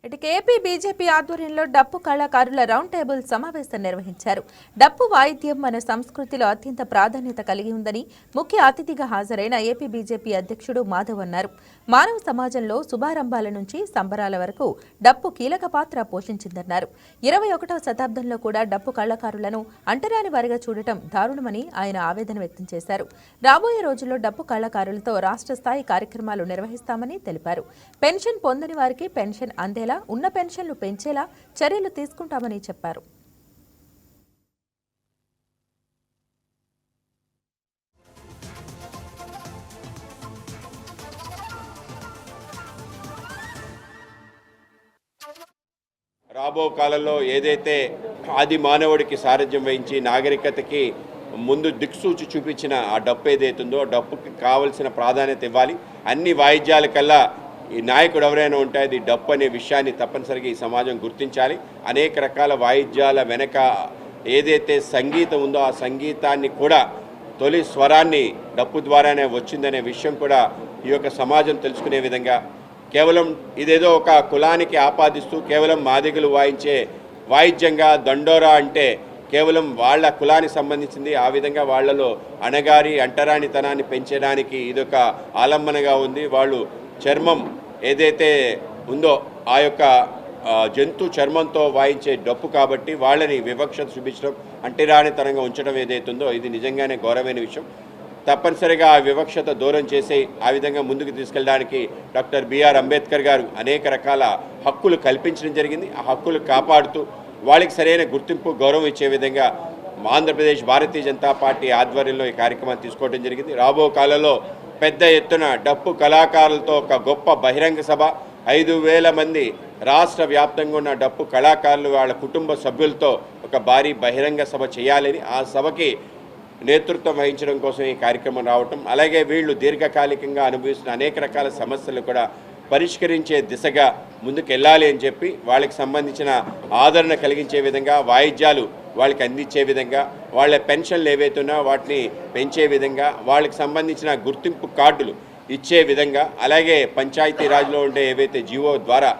ఇటు AP BJP ఆధ్వర్యంలో డప్పు కళాకారుల రౌండ్ టేబుల్ సమావేశం నిర్వహించారు. డప్పు వాయిద్యం మన సంస్కృతిలో అత్యంత ప్రాధాన్యత కలిగి ఉందని ముఖ్య అతిథిగా హాజరైన ఏపీ బీజేపీ అధ్యక్షుడు మాధవ్ అన్నారు. మానవ సమాజంలో శుభారంభాల నుంచి సంబరాల వరకు డప్పు కీలక పాత్ర పోషించిందన్నారు. 21వ శతాబ్దంలో కూడా డప్పు కళాకారులను అంటరాని వారిగా చూడటం దారుణమని ఆయన ఆవేదన వ్యక్తం చేశారు. రాబోయే రోజుల్లో డప్పు కళాకారులతో రాష్ట్ర స్థాయి కార్యక్రమాలు నిర్వహిస్తామని తెలిపారు. పెన్షన్ పొందని వారికి పెన్షన్ అందేలా ఉన్న పెన్షన్లు పెంచేలా చర్యలు తీసుకుంటామని చెప్పారు. రాబో కాలంలో ఏదైతే ఆది మానవుడికి సారథ్యం వహించి నాగరికతకి ముందు దిక్సూచి చూపించిన ఆ డప్పు ఏదైతుందో ఆ డప్పుకి కావలసిన ప్రాధాన్యత ఇవ్వాలి. అన్ని వాయిద్యాల కల్లా ఈ నాయకుడు ఎవరైనా ఉంటే అది డప్పు అనే విషయాన్ని తప్పనిసరిగా ఈ సమాజం గుర్తించాలి. అనేక రకాల వాయిద్యాల వెనక ఏదైతే సంగీతం ఉందో ఆ సంగీతాన్ని కూడా తొలి స్వరాన్ని డప్పు ద్వారానే వచ్చిందనే విషయం కూడా ఈ యొక్క సమాజం తెలుసుకునే విధంగా, కేవలం ఇదేదో ఒక కులానికి ఆపాదిస్తూ కేవలం మాదిగలు వాయించే వాయిద్యంగా దండోరా అంటే కేవలం వాళ్ళ కులానికి సంబంధించింది, ఆ విధంగా వాళ్లలో అణగారి అంటరానితనాన్ని పెంచడానికి ఇదొక ఆలంబనగా ఉంది. వాళ్ళు చర్మం ఏదైతే ఉందో ఆ యొక్క జంతు చర్మంతో వాయించే డప్పు కాబట్టి వాళ్ళని వివక్షత చూపించడం, అంటరానితనంగా ఉంచడం ఏదైతుందో ఇది నిజంగానే గౌరవమైన విషయం. తప్పనిసరిగా ఆ వివక్షత దూరం చేసి ఆ విధంగా ముందుకు తీసుకెళ్ళడానికి డాక్టర్ బిఆర్ అంబేద్కర్ గారు అనేక రకాల హక్కులు కల్పించడం జరిగింది. ఆ హక్కులు కాపాడుతూ వాళ్ళకి సరైన గుర్తింపు గౌరవం ఇచ్చే విధంగా ఆంధ్రప్రదేశ్ భారతీయ జనతా పార్టీ ఆధ్వర్యంలో ఈ కార్యక్రమాన్ని తీసుకోవడం జరిగింది. రాబో కాలంలో పెద్ద ఎత్తున డప్పు కళాకారులతో ఒక గొప్ప బహిరంగ సభ, 5,000 మంది రాష్ట్ర వ్యాప్తంగా ఉన్న డప్పు కళాకారులు వాళ్ళ కుటుంబ సభ్యులతో ఒక భారీ బహిరంగ సభ చేయాలని, ఆ సభకి నేతృత్వం వహించడం కోసం ఈ కార్యక్రమం రావటం, అలాగే వీళ్ళు దీర్ఘకాలికంగా అనుభవిస్తున్న అనేక రకాల సమస్యలు కూడా పరిష్కరించే దిశగా ముందుకెళ్ళాలి అని చెప్పి వాళ్ళకి సంబంధించిన ఆదరణ కలిగించే విధంగా, వాయిద్యాలు వాళ్ళకి అందించే విధంగా, వాళ్ళ పెన్షన్లు ఏవైతున్నా వాటిని పెంచే విధంగా, వాళ్ళకి సంబంధించిన గుర్తింపు కార్డులు ఇచ్చే విధంగా, అలాగే పంచాయతీరాజ్లో ఉండే ఏవైతే జీవో ద్వారా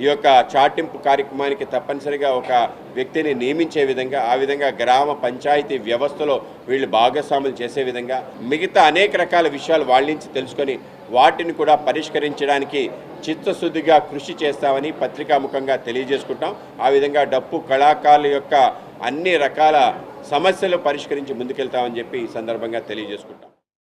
ఈ యొక్క చాటింపు కార్యక్రమానికి తప్పనిసరిగా ఒక వ్యక్తిని నియమించే విధంగా, ఆ విధంగా గ్రామ పంచాయతీ వ్యవస్థలో వీళ్ళు భాగస్వాములు చేసే విధంగా, మిగతా అనేక రకాల విషయాలు వాళ్ళ నుంచి తెలుసుకొని వాటిని కూడా పరిష్కరించడానికి చిత్తశుద్ధిగా కృషి చేస్తామని పత్రికాముఖంగా తెలియజేసుకుంటాం. ఆ విధంగా డప్పు కళాకారుల యొక్క అన్ని రకాల సమస్యలు పరిష్కరించి ముందుకెళ్తామని చెప్పి ఈ సందర్భంగా తెలియజేసుకుంటాం.